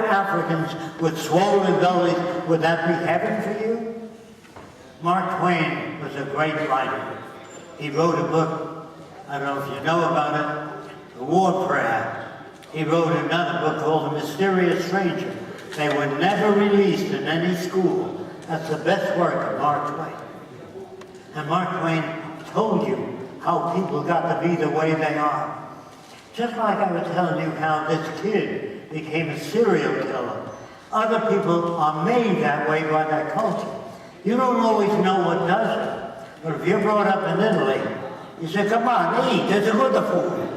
Africans with swollen bellies, would that be heaven for you? Mark Twain was a great writer. He wrote a book, I don't know if you know about it, The War Prayer. He wrote another book called The Mysterious Stranger. They were never released in any school. That's the best work of Mark Twain. And Mark Twain told you how people got to be the way they are. Just like I was telling you how this kid became a serial killer. Other people are made that way by their culture. You don't always know what does it. But if you're brought up in Italy, you say, come on, eat, there's a good food.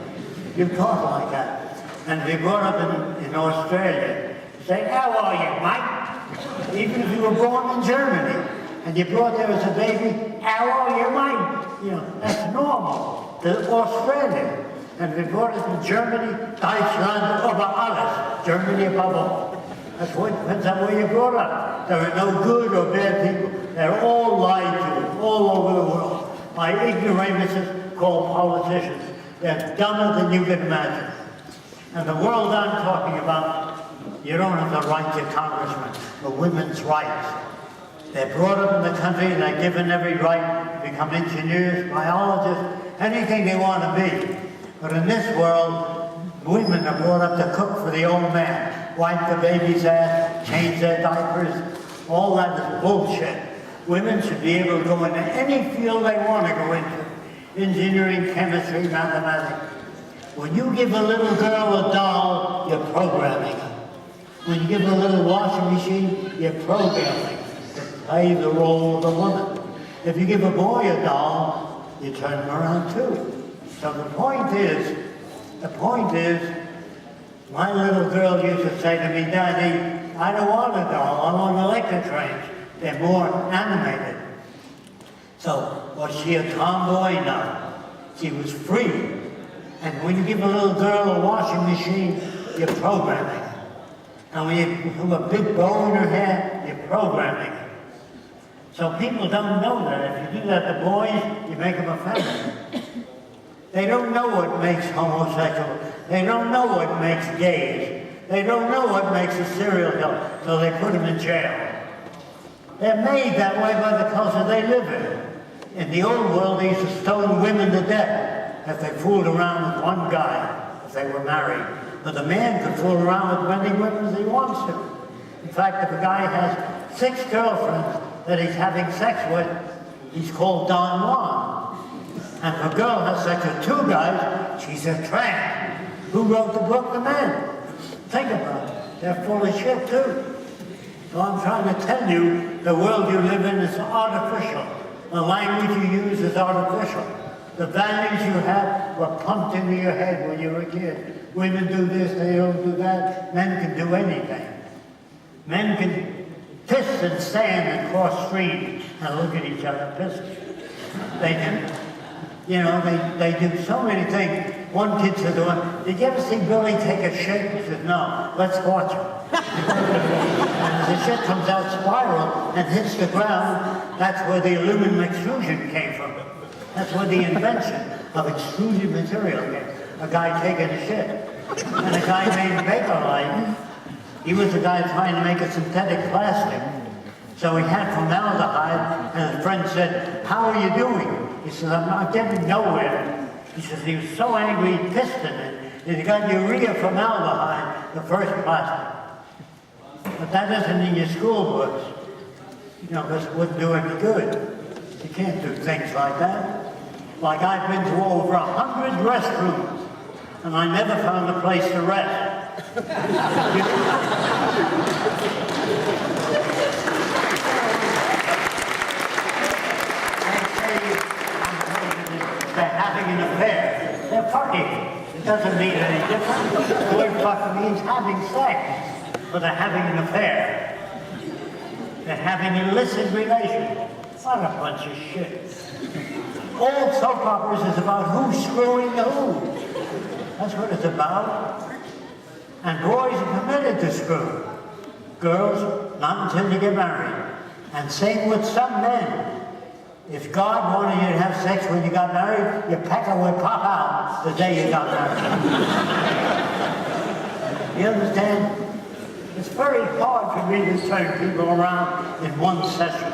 You talk like that. And if you're brought up in Australia, you say, how are you, mate? Even if you were born in Germany, and you're brought there as a baby, how are you, mate? You know, that's normal. The Australian. And if you're brought up in Germany, Deutschland over alles. Germany above all. That's what depends on where you're brought up. There are no good or bad people. They're all lied to, all over the world, by ignoramuses called politicians. They're dumber than you can imagine. And the world I'm talking about, you don't have the right to congressmen, the women's rights. They're brought up in the country and they're given every right to become engineers, biologists, anything they want to be. But in this world, women are brought up to cook for the old man, wipe the baby's ass, change their diapers. All that is bullshit. Women should be able to go into any field they want to go into. Engineering, chemistry, mathematics. When you give a little girl a doll, you're programming her. When you give her a little washing machine, you're programming to play the role of a woman. If you give a boy a doll, you turn him around too. So the point is, my little girl used to say to me, Daddy, I don't want a doll, I want electric trains. They're more animated. So, was she a tomboy? No. She was free. And when you give a little girl a washing machine, you're programming her. And when you put a big bow in her hair, you're programming her. So people don't know that. If you do that to boys, you make them offended. They don't know what makes homosexual. They don't know what makes gays. They don't know what makes a serial killer, so they put them in jail. They're made that way by the culture they live in. In the old world, they used to stone women to death if they fooled around with one guy, if they were married. But the man could fool around with many women as he wants to. In fact, if a guy has 6 girlfriends that he's having sex with, he's called Don Juan. And if a girl has sex with 2 guys, she's a tramp. Who wrote the book? The man. Think about it. They're full of shit, too. So I'm trying to tell you, the world you live in is artificial. The language you use is artificial. The values you have were pumped into your head when you were a kid. Women do this, they don't do that. Men can do anything. Men can piss and stand and cross streams and look at each other pissing. They can, you know, they do so many things. One kid said to him, did you ever see Billy take a shit? He said, no, let's watch him. And the shit comes out spiral and hits the ground. That's where the aluminum extrusion came from. That's where the invention of extruded material came. A guy taking a shit. And a guy named Bakelite, he was the guy trying to make a synthetic plastic. So he had formaldehyde, and his friend said, how are you doing? He said, I'm not getting nowhere. He says he was so angry he pissed in it, that he got urea formaldehyde, the first plastic. But that isn't in your school books. You know, this wouldn't do any good. You can't do things like that. Like I've been to over 100 restrooms, and I never found a place to rest. They're having an affair. They're fucking. It doesn't mean any different. The word fuck means having sex. But they're having an affair. They're having illicit relations. What a bunch of shit. All soap operas is about who's screwing who. That's what it's about. And boys are permitted to screw. Girls, not until you get married. And same with some men. If God wanted you to have sex when you got married, your pecker would pop out the day you got married. You understand? very hard for me to turn people around in one session.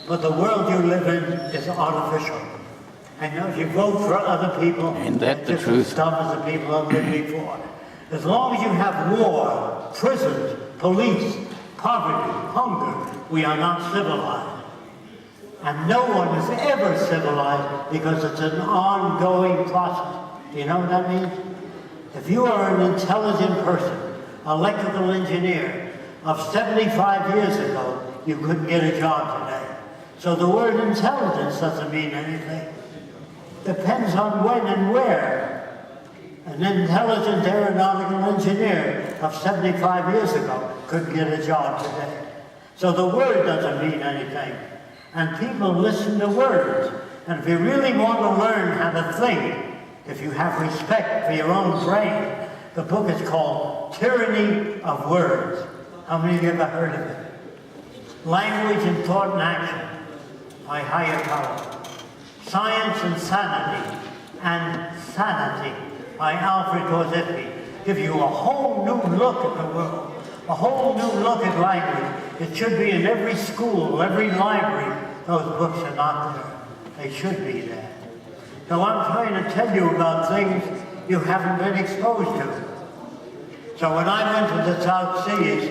But the world you live in is artificial. And if you vote for other people, Ain't that the just truth? as dumb as the people that lived before. As long as you have war, prisons, police, poverty, hunger, we are not civilized. And no one is ever civilized because it's an ongoing process. Do you know what that means? If you are an intelligent person, electrical engineer, of 75 years ago, you couldn't get a job today. So the word intelligence doesn't mean anything. Depends on when and where. An intelligent aeronautical engineer of 75 years ago couldn't get a job today. So the word doesn't mean anything. And people listen to words. And if you really want to learn how to think, if you have respect for your own brain, the book is called Tyranny of Words. How many of you ever heard of it? Language and Thought and Action by Higher Power. Science and Sanity by Alfred Korzybski give you a whole new look at the world, a whole new look at language. It should be in every school, every library. Those books are not there. They should be there. So I'm trying to tell you about things you haven't been exposed to. So when I went to the South Seas,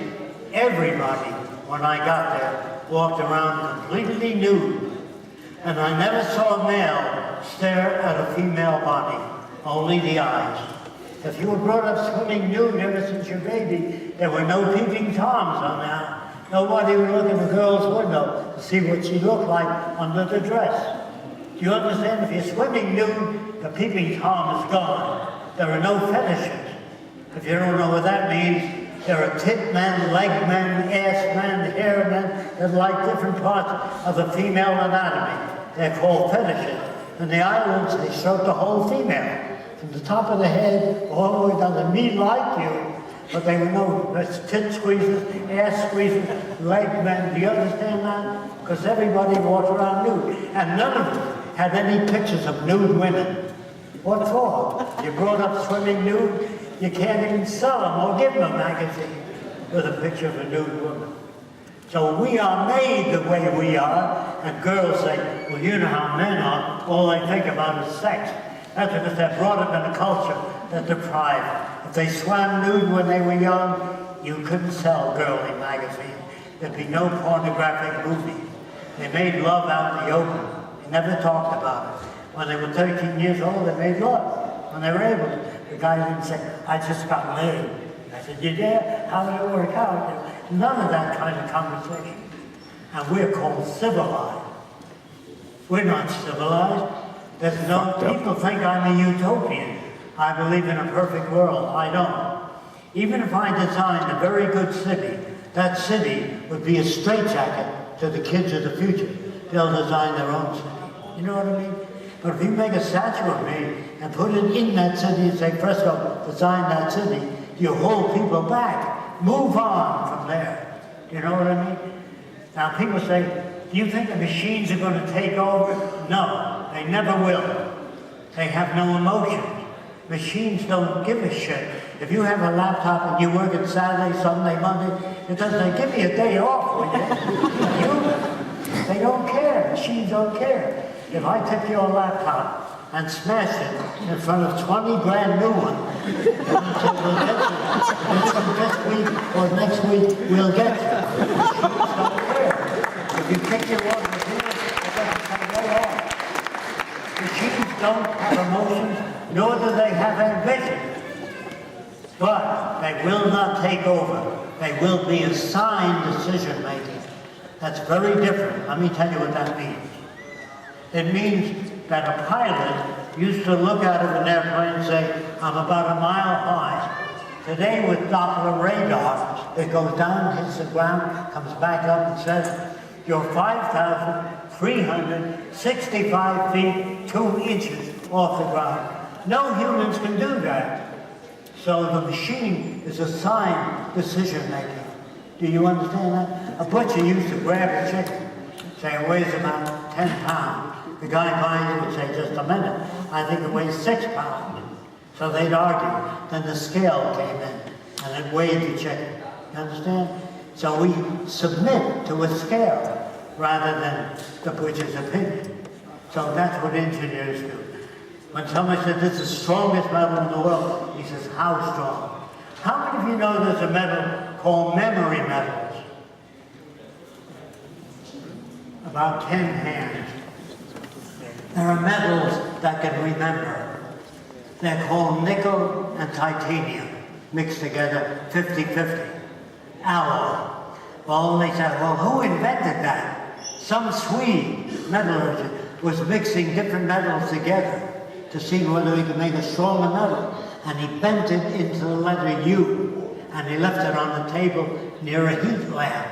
everybody, when I got there, walked around completely nude. And I never saw a male stare at a female body, only the eyes. If you were brought up swimming nude ever since your baby, there were no peeping toms on that. Nobody would look in the girl's window to see what she looked like under the dress. Do you understand? If you're swimming nude, the peeping tom is gone. There are no fetishes. If you don't know what that means, there are tit men, leg men, ass men, hair men that like different parts of the female anatomy. They're called fetishes. In the islands, they stroke the whole female, from the top of the head all the way down to me like you. But they would know tit squeezers, ass squeezers, leg men. Do you understand that? Because everybody walked around nude. And none of them had any pictures of nude women. What for? You brought up swimming nude, you can't even sell them or give them a magazine with a picture of a nude woman. So we are made the way we are, and girls say, well, you know how men are, all they think about is sex. That's because they're brought up in a culture that deprived. If they swam nude when they were young, you couldn't sell girly magazines. There'd be no pornographic movies. They made love out in the open. They never talked about it. When they were 13 years old, they made love. When they were able to. The guy didn't say, I just got laid. I said, you did? How did it work out? None of that kind of conversation. And we're called civilized. We're not civilized. There's no, people think I'm a utopian. I believe in a perfect world. I don't. Even if I designed a very good city, that city would be a straitjacket to the kids of the future. They'll design their own city. You know what I mean? But if you make a statue of me and put it in that city and say, Fresco, design that city, you hold people back. Move on from there. You know what I mean? Now people say, do you think the machines are going to take over? No, they never will. They have no emotions. Machines don't give a shit. If you have a laptop and you work it Saturday, Sunday, Monday, it doesn't say, give me a day off, will you? They don't care. Machines don't care. If I took your laptop and smash it in front of 20 brand new ones, this week or next week, we'll get you. Machines don't care. If you pick your one machine, it doesn't say no off. Machines don't have emotions, nor do they have ambition. But they will not take over. They will be assigned decision-making. That's very different. Let me tell you what that means. It means that a pilot used to look out of an airplane and say, I'm about a mile high. Today with Doppler radar, it goes down, hits the ground, comes back up and says, you're 5,365 feet, 2 inches off the ground. No humans can do that. So the machine is assigned decision-making. Do you understand that? A butcher used to grab a chicken, say it weighs about 10 pounds. The guy buying it would say, just a minute, I think it weighs 6 pounds. So they'd argue. Then the scale came in, and it weighed the chicken. You understand? So we submit to a scale rather than the butcher's opinion. So that's what engineers do. When someone said this is the strongest metal in the world, he says, how strong? How many of you know there's a metal called memory metals? About 10 hands. There are metals that can remember. They're called nickel and titanium, mixed together 50-50. Alloy. Well, they said, well, who invented that? Some Swede metallurgist was mixing different metals together to see whether he could make a stronger metal. And he bent it into the letter U, and he left it on the table near a heat lamp,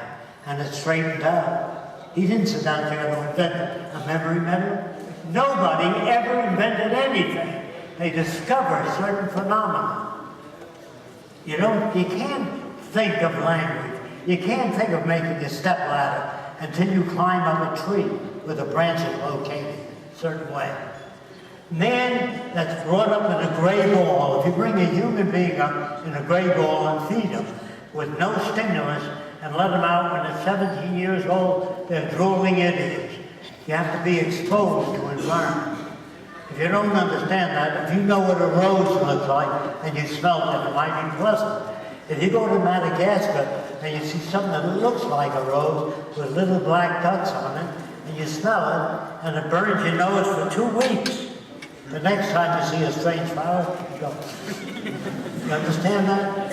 and it straightened out. He didn't sit down there to invent a memory metal. Nobody ever invented anything. They discover certain phenomena. You can't think of language. You can't think of making a step ladder until you climb up a tree with the branches located a certain way. Man that's brought up in a gray ball, if you bring a human being up in a gray ball and feed him with no stimulus and let them out when they're 17 years old, they're drooling idiots. You have to be exposed to environment. If you don't understand that, if you know what a rose looks like and you smell it, it might be pleasant. If you go to Madagascar and you see something that looks like a rose with little black dots on it, and you smell it, and it burns your nose for 2 weeks, the next time you see a strange flower, you go. You understand that?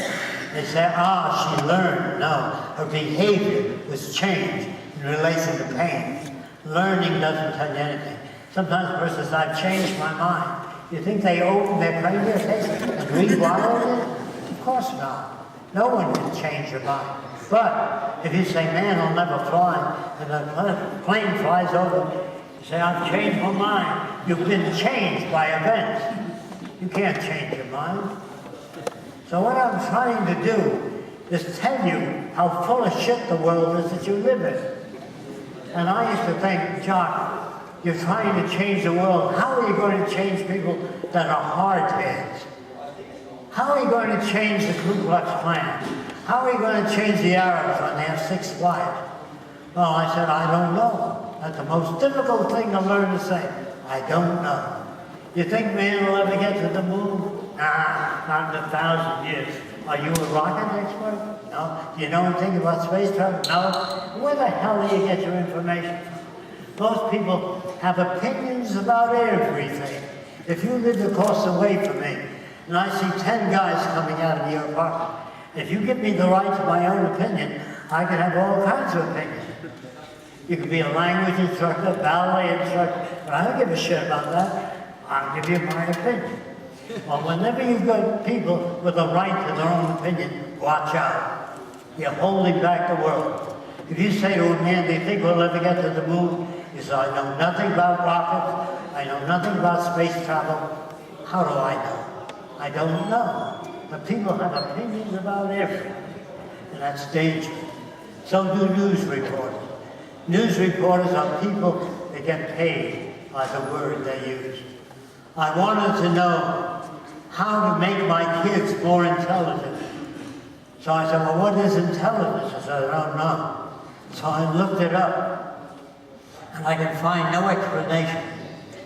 They say, she learned. No, her behavior was changed in relation to pain. Learning doesn't tell you anything. Sometimes a person says, I've changed my mind. You think they open their cranial case and rewire it? Of course not. No one can change your mind. But if you say, man will never fly, and the plane flies over, you say, I've changed my mind. You've been changed by events. You can't change your mind. So what I'm trying to do is tell you how full of shit the world is that you live in. And I used to think, Jacque, you're trying to change the world. How are you going to change people that are hardheads? How are you going to change the Ku Klux Klan? How are you going to change the Arabs when they have 6 wives? Well, I said, I don't know. That's the most difficult thing to learn to say. I don't know. You think man will ever get to the moon? Nah, not in 1,000 years. Are you a rocket expert? No. You know anything about space travel? No. Where the hell do you get your information from? Most people have opinions about everything. If you lived across the way from me, and I see 10 guys coming out of your apartment, if you give me the right to my own opinion, I can have all kinds of opinions. You could be a language instructor, ballet instructor, but I don't give a shit about that. I'll give you my opinion. Well, whenever you've got people with a right to their own opinion, watch out. You're holding back the world. If you say to a man, do you think we'll ever get to the moon? He says, I know nothing about rockets. I know nothing about space travel. How do I know? I don't know. But people have opinions about everything. And that's dangerous. So do news reporters. News reporters are people that get paid by the word they use. I wanted to know how to make my kids more intelligent. So I said, well, what is intelligence? I said, I don't know. So I looked it up, and I could find no explanation.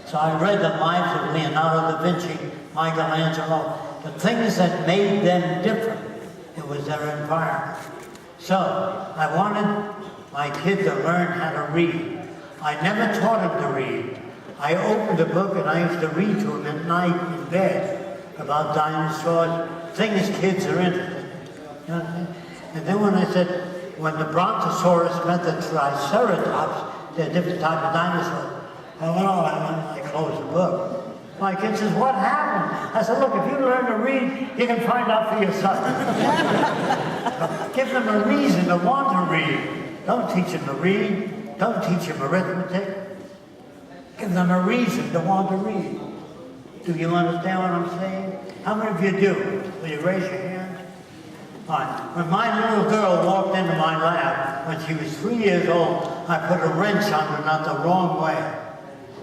So I read the lives of Leonardo da Vinci, Michelangelo, the things that made them different. It was their environment. So I wanted my kids to learn how to read. I never taught them to read. I opened a book and I used to read to them at night in bed about dinosaurs, things kids are interested in. You know what I mean? And then when I said, when the Brontosaurus met the Triceratops, they're different type of dinosaurs. I closed the book. My kid says, what happened? I said, look, if you learn to read, you can find out for yourself. Give them a reason to want to read. Don't teach them to read. Don't teach them arithmetic. Give them a reason to want to read. Do you understand what I'm saying? How many of you do? Will you raise your hand? Fine. When my little girl walked into my lab, when she was 3 years old, I put a wrench on her, not the wrong way.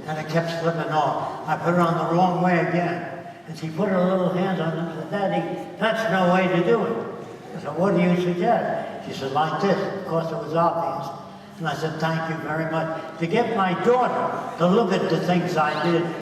And it kept slipping off. I put it on the wrong way again. And she put her little hands on it and said, Daddy, that's no way to do it. I said, what do you suggest? She said, like this. Of course, it was obvious. And I said, thank you very much. To get my daughter to look at the things I did